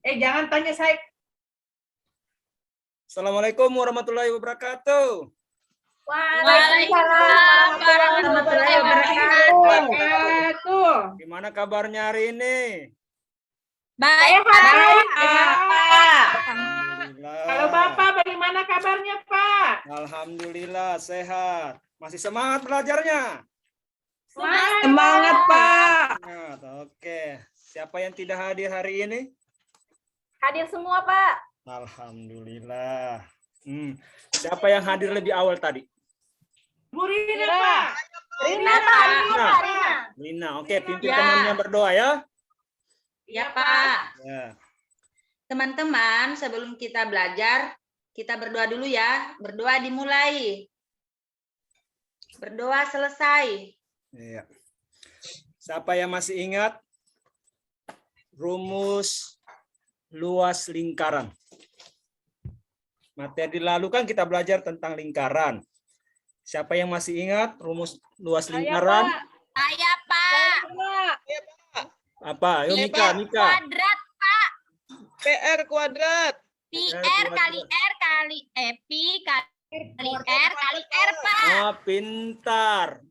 Jangan tanya saya. Assalamualaikum warahmatullahi wabarakatuh. Waalaikumsalam warahmatullahi wabarakatuh. Gimana kabarnya hari ini? Baik, Pak. Alhamdulillah. Kalau Bapak bagaimana kabarnya, Pak? Alhamdulillah sehat. Masih semangat belajarnya? Semangat, Pak. Semangat. Oke. Siapa yang tidak hadir hari ini? hadir semua, Pak. Alhamdulillah. Siapa yang hadir lebih awal tadi? Bu Rina, Pak. Rina, Pak. Rina. Oke, pimpin temannya berdoa ya. Ya, Pak. Ya. Teman-teman, sebelum kita belajar, kita berdoa dulu ya. Berdoa dimulai. Berdoa selesai. Iya. Siapa yang masih ingat rumus luas lingkaran? Materi lalu kan kita belajar tentang lingkaran. Siapa yang masih ingat rumus luas lingkaran? Saya, Pak. Apa? Ayo Mika. Kuadrat, Pak. PR kuadrat. Pi R kali R kali Pi kali R kali R, Pak. Oh, pintar.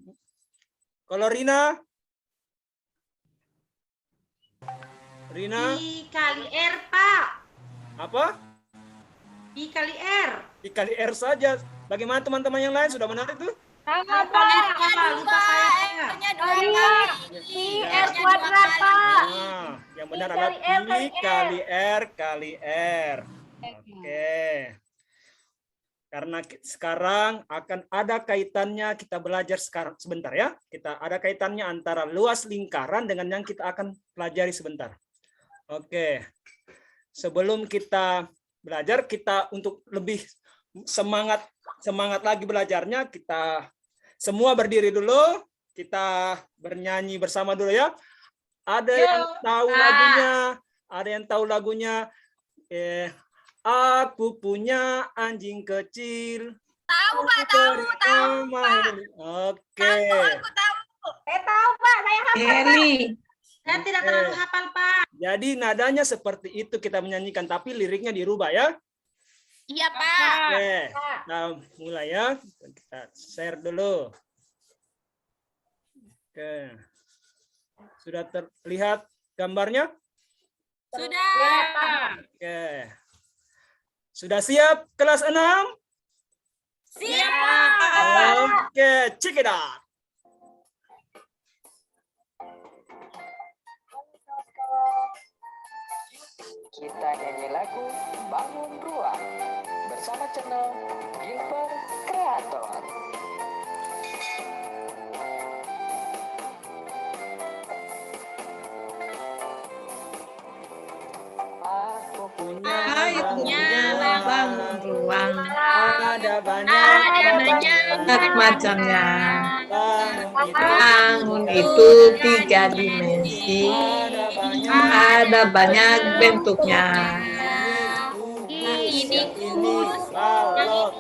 Kalau Rina? Rina? Pi kali R, Pak. Apa? Pi kali R. Pi kali R saja. Bagaimana teman-teman yang lain? Sudah benar itu? Lupa saya, R-nya 2 kali. R kuadrat, Pak. Nah, yang benar adalah Pi kali R kali R. Oke. Karena sekarang akan ada kaitannya, kita belajar sekarang sebentar ya. Kita ada kaitannya antara luas lingkaran dengan yang kita akan pelajari sebentar. Oke. Sebelum kita belajar, kita untuk lebih semangat lagi belajarnya, kita semua berdiri dulu, kita bernyanyi bersama dulu ya. Ada yang tahu lagunya? Ada yang tahu lagunya? Aku punya anjing kecil. Tahu, Pak, tahu. Oke. Aku tahu. Saya tahu, Pak. Saya hafal. Saya tidak terlalu hafal, Pak. Jadi nadanya seperti itu kita menyanyikan, tapi liriknya dirubah ya. Iya, Pak. Oke, nah mulai ya. Kita share dulu. Oke. Sudah terlihat gambarnya? Sudah. Oke. Sudah siap kelas 6? Siap. Oke, check it out. Kita nyanyi lagu Bangun Ruang bersama channel Gilbert Kreator. Aku punya bangun ruang. Ada banyak Macamnya. bangun Bangun itu 3 dimensi. Ada banyak bentuknya. Ini kubus. Balok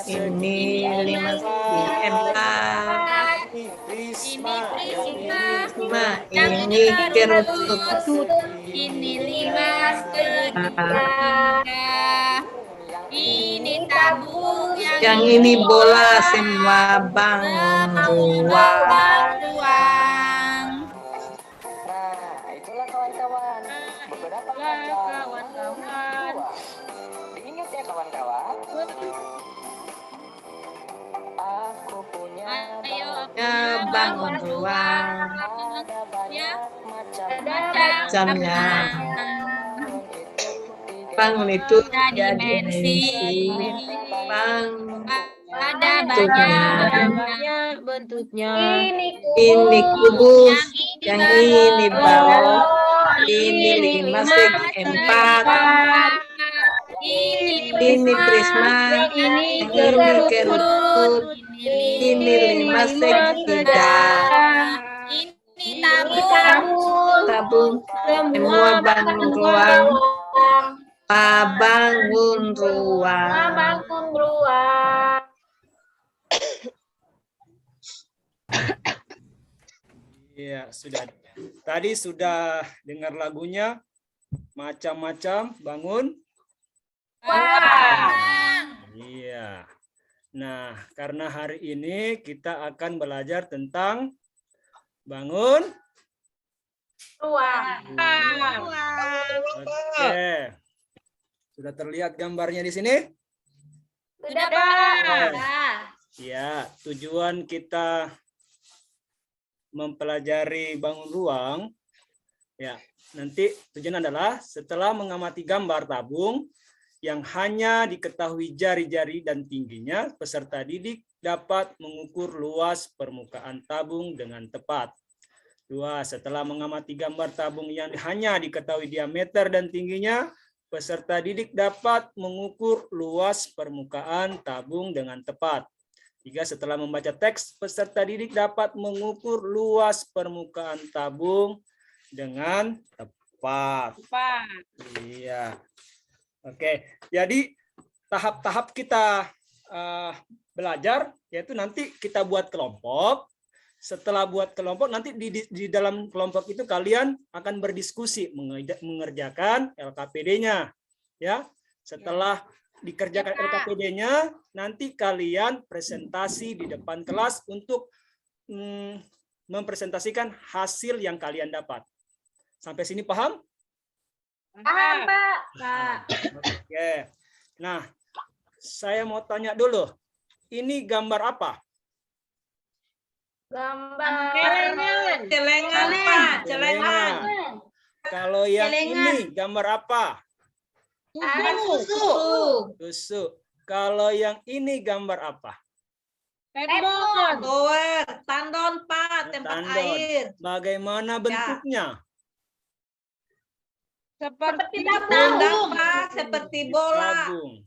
ini 5 segi empat. Ini prisma. Nah, ini kerucut. Ini 5 segitiga. Ini tabung. Yang ini bola, semua bangun ruang. Ruang. Nah, itulah kawan-kawan. Beberapa macam ruang. Diingat ya kawan-kawan. Aku punya Ayo, Ya, bangun ruang. ada banyak macam Macamnya. Bangun itu 3 dimensi. Bangun ada bentuknya. bentuknya. Ini kubus, yang ini balok, ini 5 segi empat, ini prisma, ini kerucut, ini 5 segitiga, Ini tabung. semua bangun ruang, bangun ruang. Iya, sudah. Tadi sudah dengar lagunya. Macam-macam bangun. Iya. Nah, karena hari ini kita akan belajar tentang bangun Ruang. Oke. Sudah terlihat gambarnya di sini? Sudah, Pak. Ya, tujuan kita mempelajari bangun ruang, ya, nanti tujuan adalah setelah mengamati gambar tabung yang hanya diketahui jari-jari dan tingginya, peserta didik dapat mengukur luas permukaan tabung dengan tepat. 2. Setelah mengamati gambar tabung yang hanya diketahui diameter dan tingginya, peserta didik dapat mengukur luas permukaan tabung dengan tepat. 3. Setelah membaca teks, peserta didik dapat mengukur luas permukaan tabung dengan tepat. Iya. Oke, jadi tahap-tahap kita belajar, yaitu nanti kita buat kelompok. Setelah buat kelompok, nanti di dalam kelompok itu kalian akan berdiskusi mengerjakan LKPD-nya. Ya, setelah dikerjakan LKPD-nya, nanti kalian presentasi di depan kelas untuk mempresentasikan hasil yang kalian dapat. Sampai sini paham? Paham, Pak. Oke. Nah, saya mau tanya dulu. Ini gambar apa? Gambar Celengan, Pak. Celengan. Kalau yang ini gambar apa? Susu. Tusuk. Kalau yang ini gambar apa? Tower. Tandon, Pak. Tempat Tandon. air. Bagaimana bentuknya? Seperti tabung. Pak. Seperti bola. Tabung.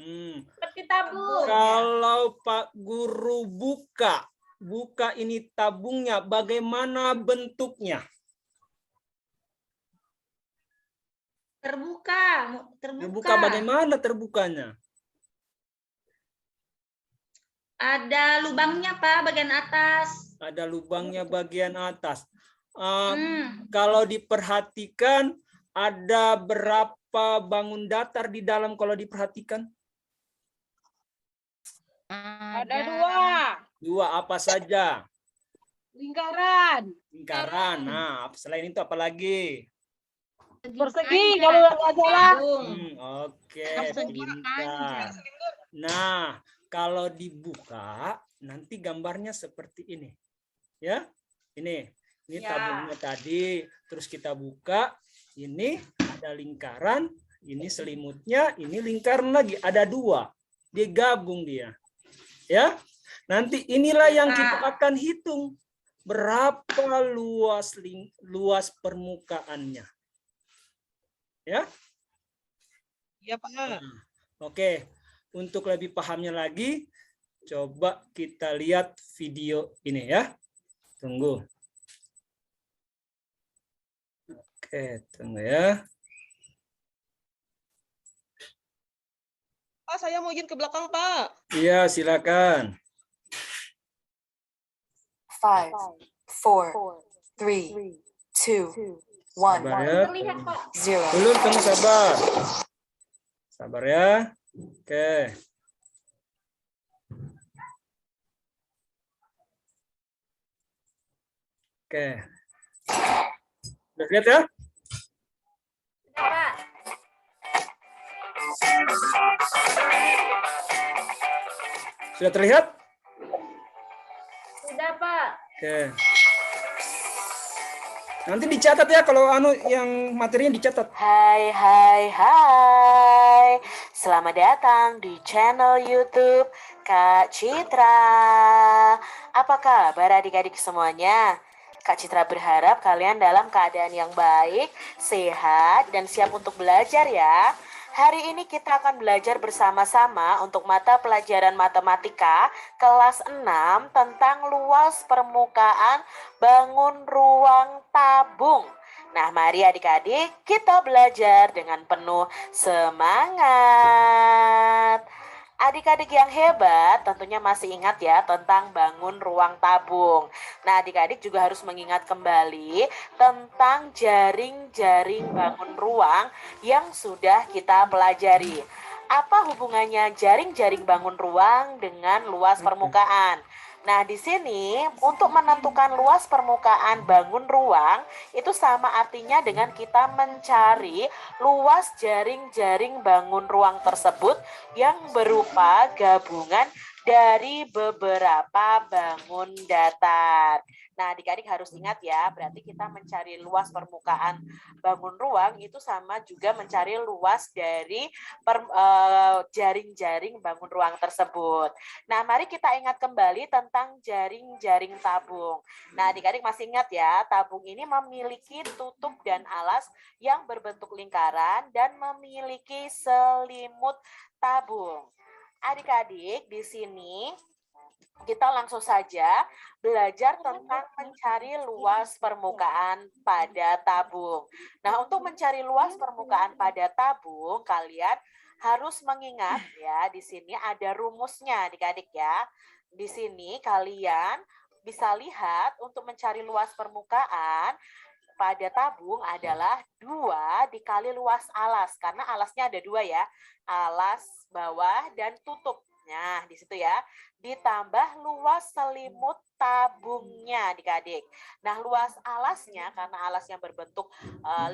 seperti tabung. Kalau Pak Guru buka ini tabungnya, bagaimana bentuknya? Terbuka. Terbuka bagaimana terbukanya? Ada lubangnya, Pak, bagian atas. Ada lubangnya bagian atas. Kalau diperhatikan, ada berapa bangun datar di dalam kalau diperhatikan? Ada 2. 2, apa saja? Lingkaran. Lingkaran. Nah, selain itu apa lagi? Persegi kalau nggak salah. Oke, pintar. Nah, kalau dibuka nanti gambarnya seperti ini. Ya. Ini tabungnya tadi, terus kita buka, ini ada lingkaran, ini selimutnya, ini lingkaran lagi, ada 2. Digabung dia. Ya. Nanti inilah yang kita akan hitung berapa luas permukaannya. Ya? Iya, Pak. Oke, untuk lebih pahamnya lagi, coba kita lihat video ini ya. Tunggu. Oke, tunggu ya. Pak, saya mau izin ke belakang, Pak. Iya, silakan. 5, 4, 3, 2, 1, Sabar ya. 0. Dulu tunggu sabar. Sabar ya. Oke. Oke. Udah lihat ya? Sudah terlihat? Sudah, Pak. Oke. Nanti dicatat ya kalau yang materinya dicatat. Hai. Selamat datang di channel YouTube Kak Citra. Apa kabar adik-adik semuanya? Kak Citra berharap kalian dalam keadaan yang baik, sehat, dan siap untuk belajar ya. Hari ini kita akan belajar bersama-sama untuk mata pelajaran matematika kelas 6 tentang luas permukaan bangun ruang tabung. Nah, mari adik-adik kita belajar dengan penuh semangat. Adik-adik yang hebat tentunya masih ingat ya tentang bangun ruang tabung. Nah, adik-adik juga harus mengingat kembali tentang jaring-jaring bangun ruang yang sudah kita pelajari. Apa hubungannya jaring-jaring bangun ruang dengan luas permukaan? Nah, di sini untuk menentukan luas permukaan bangun ruang itu sama artinya dengan kita mencari luas jaring-jaring bangun ruang tersebut yang berupa gabungan dari beberapa bangun datar. Nah, adik-adik harus ingat ya, berarti kita mencari luas permukaan bangun ruang itu sama juga mencari luas dari jaring-jaring bangun ruang tersebut. Nah, mari kita ingat kembali tentang jaring-jaring tabung. Nah, adik-adik masih ingat ya, tabung ini memiliki tutup dan alas yang berbentuk lingkaran dan memiliki selimut tabung. Adik-adik, di sini kita langsung saja belajar tentang mencari luas permukaan pada tabung. Nah, untuk mencari luas permukaan pada tabung, kalian harus mengingat ya, di sini ada rumusnya adik-adik ya. Di sini kalian bisa lihat untuk mencari luas permukaan pada tabung adalah 2 dikali luas alas. Karena alasnya ada 2 ya, alas bawah dan tutup. Nah, di situ ya, ditambah luas selimut tabungnya adik-adik. Nah, luas alasnya, karena alasnya berbentuk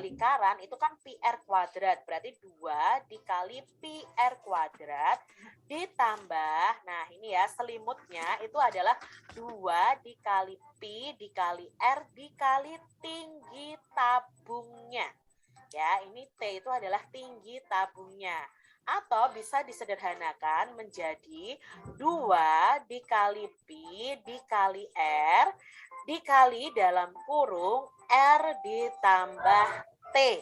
lingkaran, itu kan PR kuadrat. Berarti 2 dikali PR kuadrat ditambah, nah ini ya selimutnya itu adalah 2 dikali Pi dikali R dikali tinggi tabungnya. Ya, ini T itu adalah tinggi tabungnya. Atau bisa disederhanakan menjadi 2 dikali Pi dikali R dikali dalam kurung R ditambah T.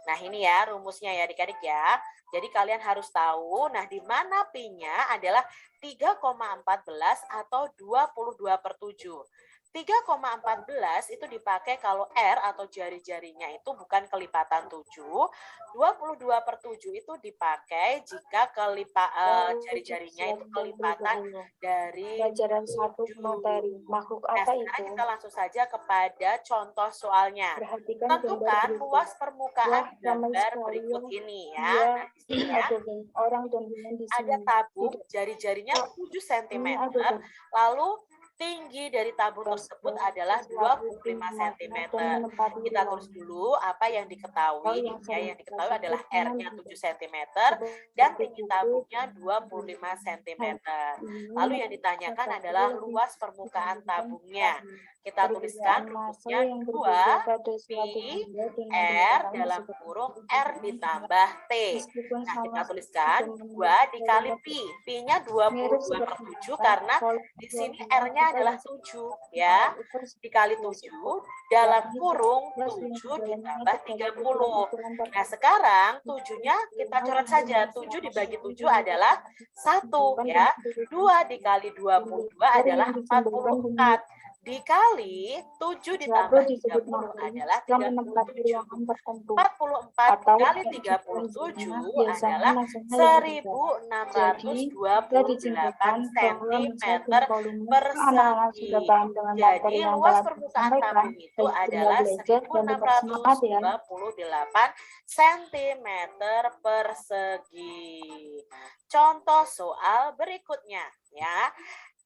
Nah, ini ya rumusnya ya adik-adik ya. Jadi kalian harus tahu, nah di mana Pi-nya adalah 3,14 atau 22/7. 3,14 itu dipakai kalau R atau jari-jarinya itu bukan kelipatan 7. 22/7 itu dipakai jika jari-jarinya itu kelipatan dari pelajaran 1 materi makhluk Nah, apa sekarang itu? kita langsung saja kepada contoh soalnya. Perhatikan Tentukan gambar luas berikut. permukaan Wah, ramai gambar sekali berikut ya. ini ya. Dia Nah, di sini ya, ada orang dan bingung di ada sini. tabung jari-jarinya 7 cm. Ini ada Lalu tinggi dari tabung tersebut adalah 25 cm. Kita tulis dulu apa yang diketahui. Ya, yang diketahui adalah R-nya 7 cm dan tinggi tabungnya 25 cm. Lalu yang ditanyakan adalah luas permukaan tabungnya. Kita tuliskan rumusnya 2 Pi R dalam kurung R ditambah T. Nah, kita tuliskan 2 dikali Pi. Pi-nya 22/7 karena di sini R-nya adalah 7 ya. Dikali 7 dalam kurung 7 ditambah 30. Nah, sekarang 7-nya kita coret saja. 7 dibagi 7 adalah 1 ya. 2 dikali 22 adalah 44. Dikali 7 ditambah 30 adalah 37. 44 kali 37 adalah 1628 cm persegi. Jadi luas permukaan tabung itu adalah 1628 cm persegi. Contoh soal berikutnya ya.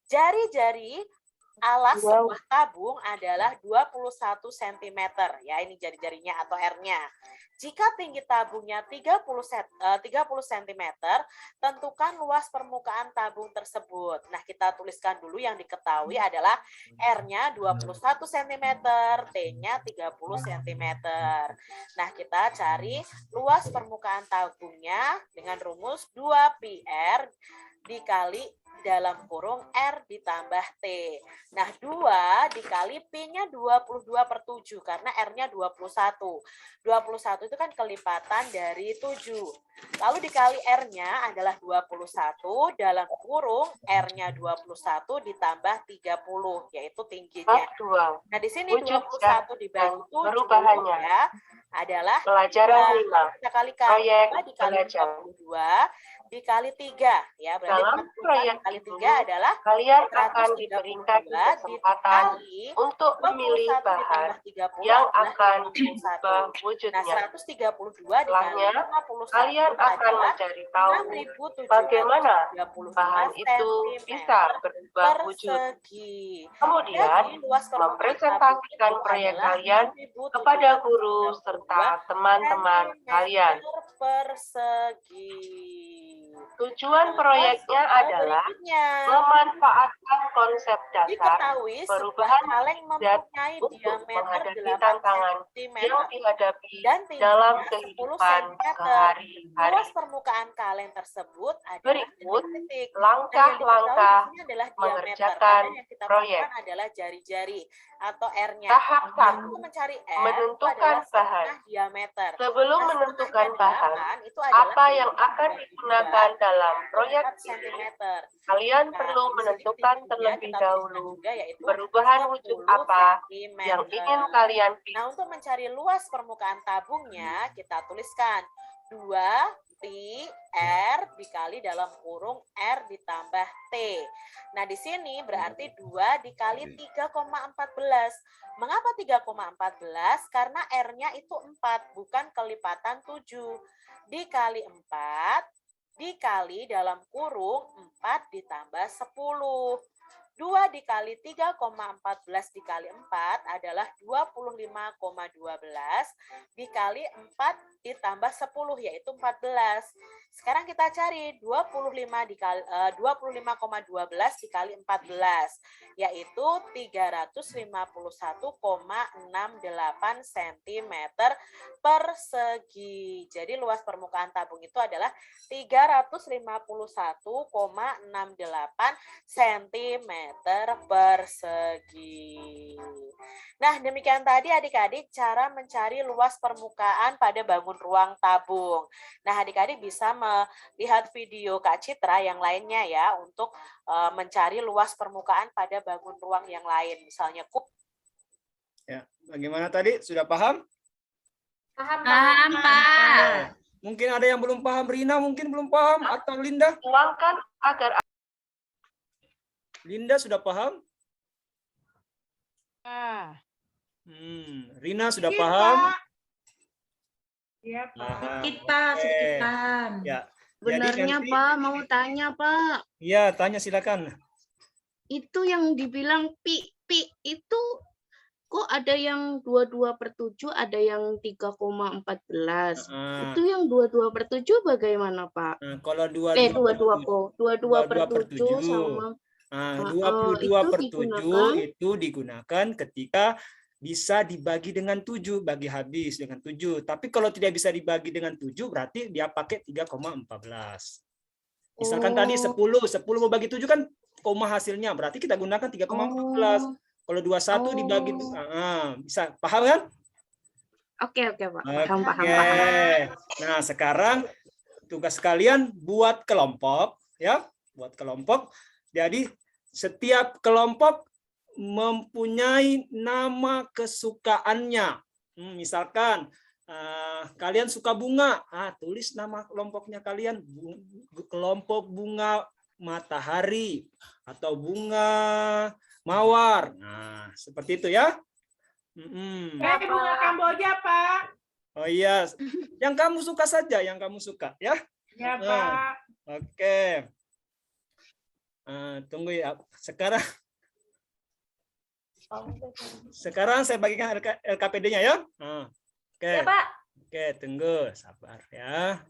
Jari-jari alas sebuah tabung adalah 21 cm ya, ini jari-jarinya atau R-nya. Jika tinggi tabungnya 30 cm, tentukan luas permukaan tabung tersebut. Nah, kita tuliskan dulu yang diketahui adalah R-nya 21 cm, T-nya 30 cm. Nah, kita cari luas permukaan tabungnya dengan rumus 2πr dikali dalam kurung R ditambah T. Nah, 2 dikali Pi-nya 22/7 karena R-nya 21. 21 itu kan kelipatan dari 7. Lalu dikali R-nya adalah 21 dalam kurung R-nya 21 ditambah 30, yaitu tingginya. Nah, di sini 21 dibagi 7 ya adalah pelajaran 5. Kita kalikan 2 dikali 22 dikali 3 ya, berarti Dalam 44 proyek dikali ini, 3 adalah kalian akan 132 diberikan kesempatan dikali untuk memilih 21 bahan ditambah 30 yang adalah akan 51. diubah Nah, wujudnya. 132 dikali Setelahnya, 51 kalian akan adalah mencari tahu 6.735 bagaimana bahan itu cm bisa berubah wujud. persegi. Kemudian, Jadi, luas permukaan mempresentasikan tabung itu proyek adalah kalian 6.735 kepada guru serta teman-teman kalian. persegi. Tujuan proyeknya adalah Berikutnya, memanfaatkan konsep dasar diketahui perubahan sebuah kaleng zat mempunyai untuk diameter menghadapi 8 tantangan cm yang dihadapi dan tingginya dalam 10 kehidupan cm. sehari-hari. Luas permukaan kaleng tersebut adalah Berikut titik. langkah-langkah Nah, yang diketahui di sini adalah diameter. mengerjakan Karena yang kita proyek. butuhkan adalah jari-jari atau R-nya. Tahap Nah, 1. untuk mencari R itu Menentukan adalah bahan. setengah diameter. Sebelum Nah, menentukan setengahnya bahan, 8 itu adalah apa yang akan digunakan dalam proyek 4 ini, cm. kalian Nah, perlu di sini menentukan tingginya terlebih kita tuliskan dahulu juga, yaitu perubahan wujud 10 apa cm. yang ingin kalian pilih. Nah, untuk mencari luas permukaan tabungnya, kita tuliskan 2 pi R dikali dalam kurung R ditambah T. Nah, di sini berarti 2 dikali 3,14. Mengapa 3,14? Karena R-nya itu 4, bukan kelipatan 7. Dikali 4, dikali dalam kurung 4 ditambah 10. 2 dikali 3,14 dikali 4 adalah 25,12 dikali 4 ditambah 10 yaitu 14. Sekarang kita cari 25,12 dikali 14 yaitu 351,68 cm persegi. Jadi luas permukaan tabung itu adalah 351,68 cm persegi. Nah, demikian tadi adik-adik cara mencari luas permukaan pada bangun ruang tabung. Nah, adik-adik bisa melihat video Kak Citra yang lainnya ya untuk mencari luas permukaan pada bangun ruang yang lain. Misalnya Ya, bagaimana tadi? Sudah paham? Paham, Pak. Mungkin ada yang belum paham. Rina mungkin belum paham atau Linda? Tuangkan agar Linda sudah paham? Rina sudah paham? Iya, Pak. Sedikit, Pak, sedikit Oke. paham. Ya. Sebenarnya Jadi nanti- Pak, mau tanya Pak, Iya, tanya silakan. itu yang dibilang pi itu kok ada yang 22/7, ada yang 3,14. Nah, Itu yang 22/7 bagaimana Pak? kalau 22 kok, 22/7 sama Nah, itu 22/7 digunakan. itu digunakan ketika bisa dibagi dengan 7, bagi habis dengan 7. Tapi kalau tidak bisa dibagi dengan 7, berarti dia pakai 3,14. Misalkan tadi 10 mau bagi 7 kan koma hasilnya, berarti kita gunakan 3,14. Kalau 21 dibagi, bisa paham kan? Oke Pak, paham. Oke. Nah, sekarang tugas kalian buat kelompok, ya, buat kelompok. Jadi setiap kelompok mempunyai nama kesukaannya. Misalkan kalian suka bunga, tulis nama kelompoknya kalian, kelompok bunga matahari atau bunga mawar. Nah, seperti itu ya. Bunga Kamboja, Pak. Oh iya, yang kamu suka saja, yang kamu suka ya. Ya, Pak. Oke. Tunggu ya. Sekarang saya bagikan LKPD-nya ya. Oke. Ya, Pak. Oke, tunggu, sabar ya.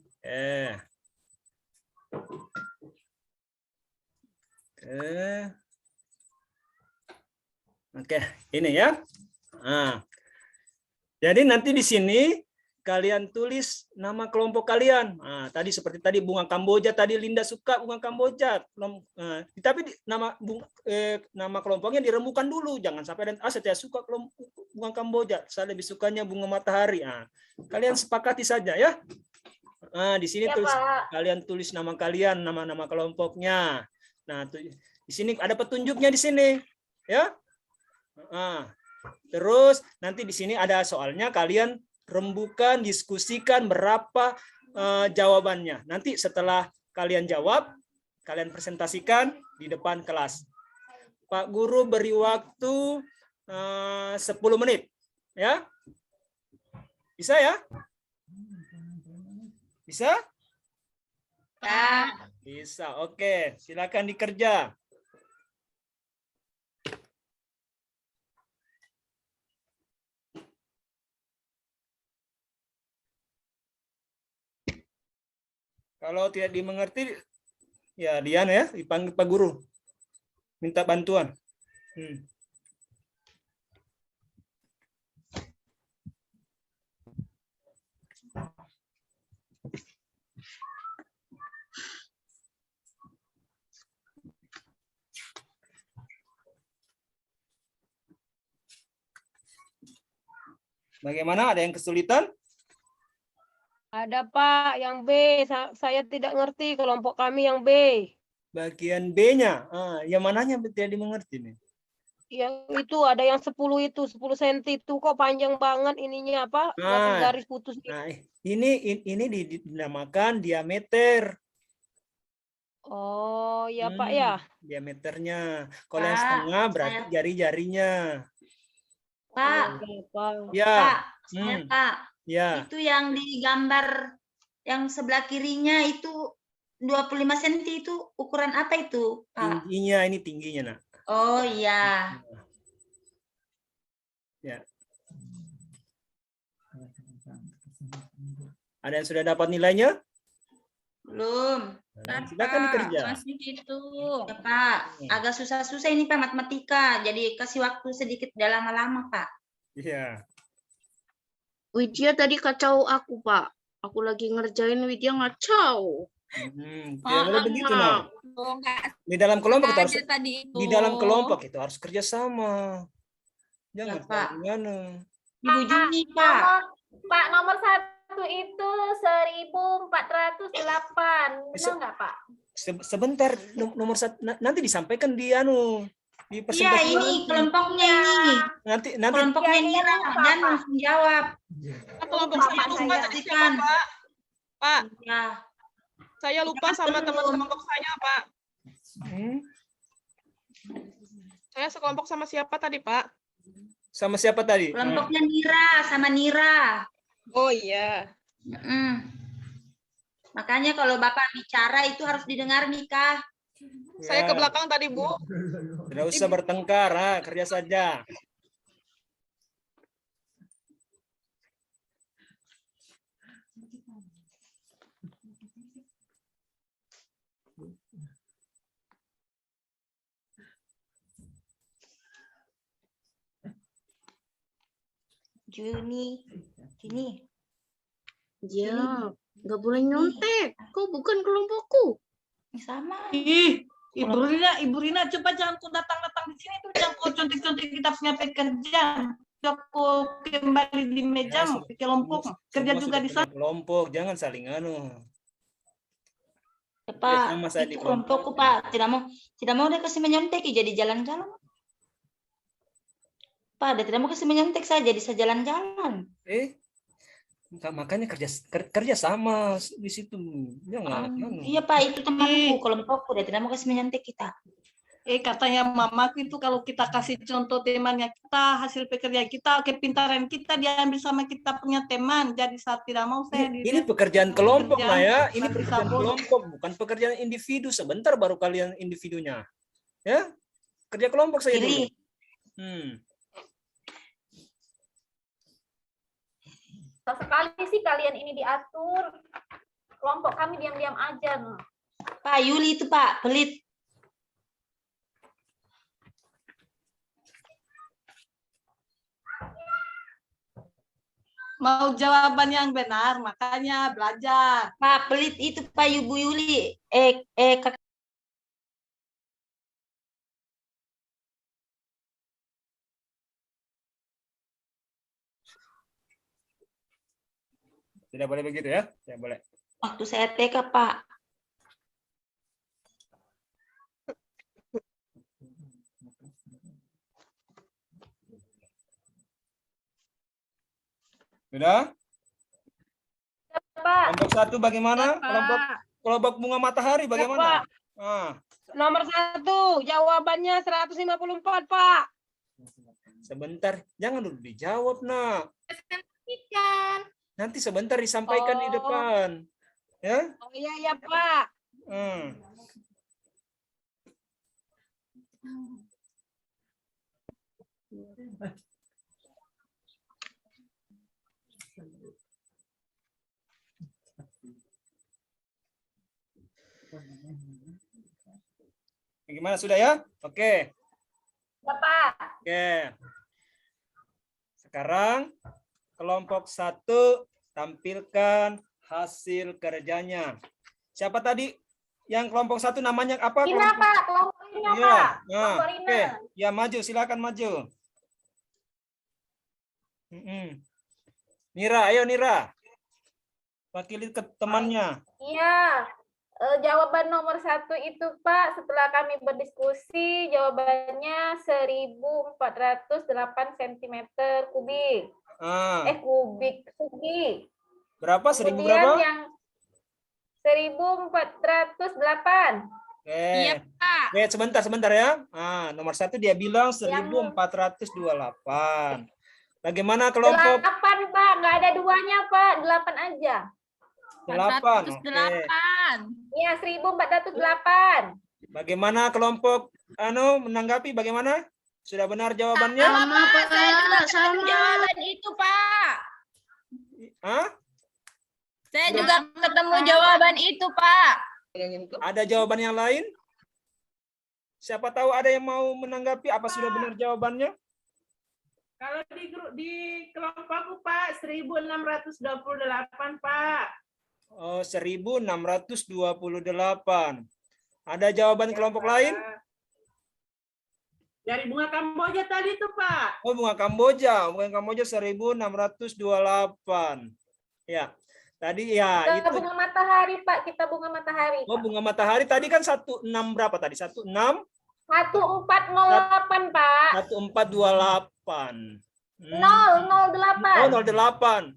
Oke, ini ya. Jadi nanti di sini kalian tulis nama kelompok kalian. Tadi seperti tadi bunga Kamboja, tadi Linda suka bunga Kamboja. Tapi nama kelompoknya dirembukan dulu, jangan sampai saya suka bunga Kamboja, saya lebih sukanya bunga matahari. Kalian sepakati saja ya. Di sini kalian tulis nama kalian, nama-nama kelompoknya. Nah, di sini ada petunjuknya di sini, ya. Terus nanti di sini ada soalnya, kalian rembukan, diskusikan berapa jawabannya. Nanti setelah kalian jawab, kalian presentasikan di depan kelas. Pak Guru beri waktu 10 menit. Ya? Bisa ya? Bisa? Bisa. Oke, silakan dikerja. Kalau tidak dimengerti, ya Dian ya, dipanggil Pak Guru. Minta bantuan. Bagaimana? Ada yang kesulitan? Ada Pak, yang B. Saya tidak ngerti kelompok kami yang B. Bagian B-nya. Yang mananya tidak dimengerti nih? Yang itu ada yang 10 itu, 10 cm itu kok panjang banget ininya apa? Garis putus. Nah, ini dinamakan diameter. Oh, ya Pak ya. Diameternya. Kalau yang setengah berarti jari-jarinya. Pak. Ya. Pak. Ya. Itu yang digambar yang sebelah kirinya itu 25 cm itu ukuran apa itu, Pak? Tingginya, ini tingginya, Nak. Oh iya. Ya. Ada yang sudah dapat nilainya? Belum. Silakan dikerja. Masih gitu. Ya, Pak, agak susah-susah ini Pak matematika. Jadi kasih waktu sedikit udah lama-lama, Pak. Iya. Widya tadi kacau aku, Pak. Aku lagi ngerjain, Widya ngacau. Tidak boleh begitu, Nak. Di dalam kelompok kita harus di dalam kelompok itu harus kerjasama. Jangan gimana. Ibu Juni, Pak. Pak, nomor 1 itu 1408. Benar nggak, Pak? Sebentar, nomor 1 nanti disampaikan di di presentasi. Iya, ini kelompoknya ini. Nanti kelompoknya ini dan langsung jawab. Kelompok saya lupa tadi siapa, Pak. Pak. Ya. Saya lupa sama teman kelompok saya, Pak. Saya sekelompok sama siapa tadi, Pak? Sama siapa tadi? Kelompoknya Nira sama Nira. Oh iya. Makanya kalau Bapak bicara itu harus didengar nih, Kak. Saya ke belakang tadi, Bu. Tidak usah bertengkar, kerja saja. Juni. Ya, nggak boleh nyontek. Kau bukan kelompokku. Sama. Ibu Rina, coba jangan kau datang-datang di sini tuh, jangan kau contek-contek kita punya pekerjaan. Kau kembali di meja, kelompok kerja juga di sana. Kelompok, jangan saling Pak, itu kelompokku, Pak. Tidak mau dia kasih menyontek, jadi jalan-jalan. Pak, dia tidak mau kasih menyontek saya, jadi saya jalan-jalan. Makanya kerja sama di situ. Iya Pak, itu temanku, kelompokku, dia tidak mau kasih menyontek kita. Katanya mamaku itu kalau kita kasih contoh temannya kita, hasil pekerjaan kita, kepintaran kita diambil sama kita punya teman. Jadi saat tidak mau saya ini pekerjaan kelompok lah ya. Ini pekerjaan kelompok, bukan pekerjaan individu. Sebentar baru kalian individunya. Ya, kerja kelompok saya dulu. Sekali sih kalian ini diatur. Kelompok kami diam-diam aja. Pak Yuli itu Pak, pelit. Mau jawaban yang benar, makanya belajar. Pak, pelit itu Pak Ibu Yuli. Tidak boleh begitu ya? Tidak boleh. Waktu saya TK, Pak. Sudah? Pak. Kelompok 1 bagaimana? kelompok bunga matahari bagaimana? Ah, Nomor 1, jawabannya 154, Pak. sebentar, jangan dulu dijawab, Nak. Ikan. Nanti sebentar disampaikan di Oh. depan. Ya? Oh iya, Pak. Hmm. Gimana sudah ya? Oke. Bapak. Oke. Sekarang kelompok 1 tampilkan hasil kerjanya. Siapa tadi yang kelompok 1 namanya apa? Rina, Pak. Kelompok Rina, Iya. Pak. Nah, Kelompok Rina. oke. Ya maju, silakan maju. Nira, ayo Nira. Wakili ke temannya. Iya, jawaban nomor 1 itu Pak, setelah kami berdiskusi, jawabannya 1408 cm kubik. Kubik segi. Berapa? 1000 Kemudian berapa? yang 1408. Iya, Pak. Oke, sebentar ya. Nomor 1 dia bilang 1428. Bagaimana kelompok 8, Pak. Nggak ada duanya, Pak. 8 aja. 8? Oke. 408. Iya, 1408. Bagaimana kelompok menanggapi bagaimana? Sudah benar jawabannya? Sama, Pak. Sama. Jawaban itu, Pak. Hah? Saya juga ketemu jawaban itu, Pak. Ada jawaban yang lain? Siapa tahu ada yang mau menanggapi apa sudah benar jawabannya? Kalau di kelompokku Pak 1628 Pak. Oh, 1628. Ada jawaban kelompok lain? Dari bunga Kamboja tadi tuh Pak. Oh, bunga Kamboja. Bunga Kamboja 1628. Ya. Tadi ya Kita itu. bunga matahari, Pak. Kita bunga matahari. Oh, bunga matahari tadi kan 16 berapa tadi? 16 1408, Pak. 1428. 008. Oh, 08.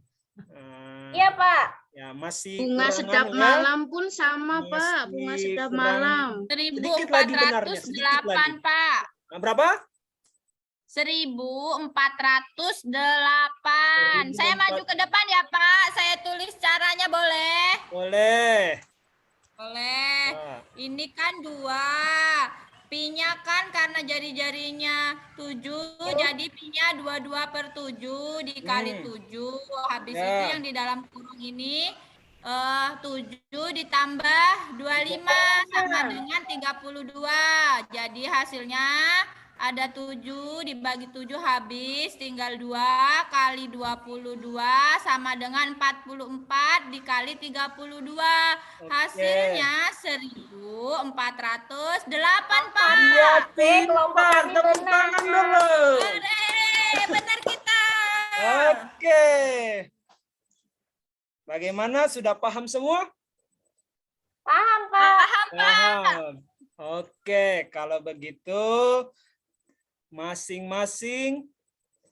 Iya, Pak. Ya, masih Bunga kurang sedap anu ya. malam pun sama, Pak. Bunga Masih sedap kurang. malam. Sedikit lagi benarnya, sedikit lagi. 1408, Pak. Berapa? 1408. Saya maju ke depan ya, Pak. Saya tulis caranya boleh? Boleh. Boleh. Ini kan 2. Pi-nya kan karena jari-jarinya 7, jadi Pi-nya 22/7 dikali 7. Habis Ya. itu yang di dalam kurung ini 7 ditambah 25 sama dengan 32. Jadi hasilnya ada 7 dibagi 7 habis, tinggal 2 kali 22 sama dengan 44 dikali 32. Hasilnya 1408, Pak. Iya, pintar. Tepuk tangan dulu. Benar kita. Oke. Bagaimana? Sudah paham semua? Paham, Pak. Paham. Oke, kalau begitu masing-masing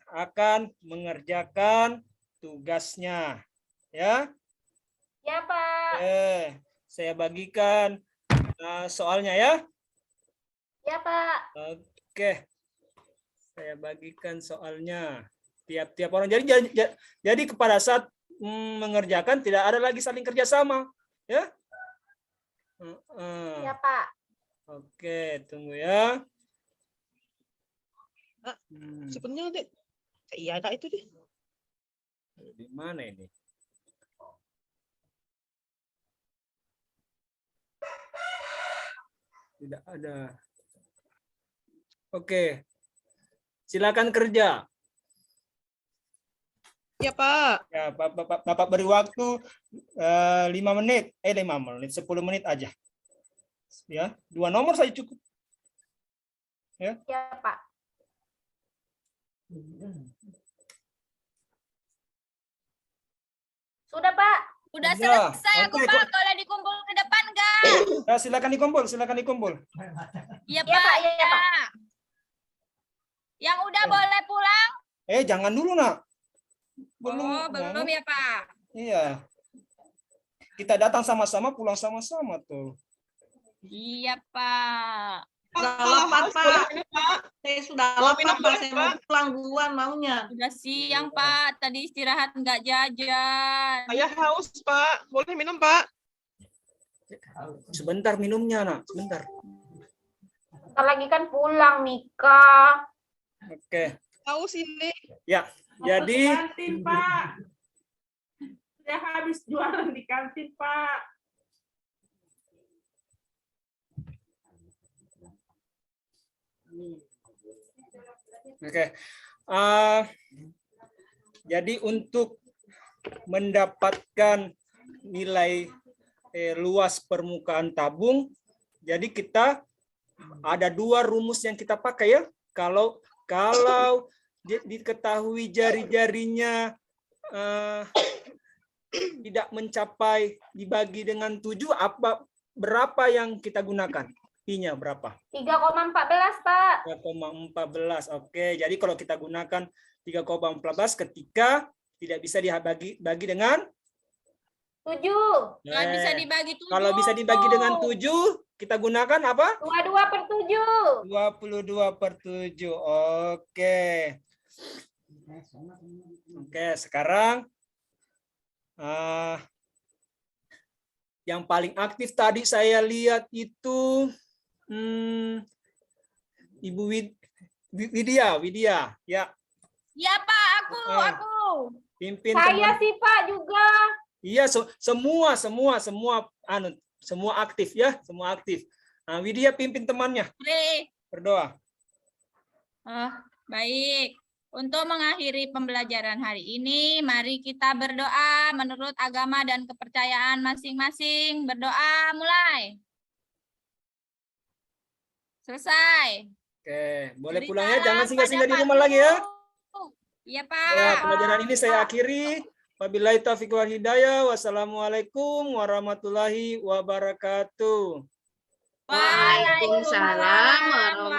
akan mengerjakan tugasnya, ya. Ya, Pak. Saya bagikan soalnya ya. Ya, Pak. Oke. Saya bagikan soalnya. Tiap-tiap orang. Jadi kepada saat mengerjakan tidak ada lagi saling kerjasama, ya. Ya, Pak. Oke, tunggu ya. Sebenarnya deh. Iya, ada itu deh. Di mana ini? Tidak ada. Oke. Silakan kerja. Ya, Pak. Ya, Bapak beri waktu 5 menit. 5 menit, 10 menit aja. Ya, 2 nomor saja cukup. Ya. Ya, Pak. Sudah, Pak. Udah Sudah. selesai aku, Oke, Pak. Boleh dikumpul ke depan, enggak? Silakan dikumpul, silakan dikumpul. Iya, Ya, Pak. Pak. Ya, Iya. Pak. Yang udah boleh pulang? Jangan dulu, Nak. Belum. Oh, belum ya, Pak. Iya. kita datang sama-sama, pulang sama-sama tuh. Iya, Pak. Sudah lapar, Pak. Saya sudah lapar, Pak. Saya mau pulang duluan maunya. Sudah siang, Pak. Tadi istirahat nggak jajan. Saya haus, Pak. Boleh minum, Pak? Sebentar minumnya, nak. Sebentar. Bentar lagi kan pulang, Mika. Oke. Haus ini. Ya, Mau jadi ke kantin, Pak. Saya habis jualan di kantin, Pak. oke. Jadi untuk mendapatkan nilai luas permukaan tabung, jadi kita ada 2 rumus yang kita pakai ya. Kalau diketahui jari-jarinya tidak mencapai dibagi dengan 7, berapa yang kita gunakan? Pi-nya berapa? 3,14, Pak. 3,14. Oke, jadi kalau kita gunakan 3,14 ketika tidak bisa dibagi dengan 7. Nggak bisa dibagi 7. Kalau bisa dibagi dengan 7, kita gunakan apa? 22/7. 22/7. Oke. Oke, sekarang yang paling aktif tadi saya lihat itu Ibu Widya, ya. Iya, Pak, aku. Pimpin Saya teman. sih, Pak, juga. Iya, semua aktif ya, semua aktif. Nah, Widya pimpin temannya. Berdoa. Baik. Untuk mengakhiri pembelajaran hari ini, mari kita berdoa menurut agama dan kepercayaan masing-masing. Berdoa mulai. Selesai. Oke, boleh pulang ya, jangan singgah-singgah di rumah lagi ya. Iya, Pak. Ya, pelajaran ini saya akhiri. Wabillahi taufiq wal hidayah. Wassalamualaikum warahmatullahi wabarakatuh. Waalaikumsalam warahmatullahi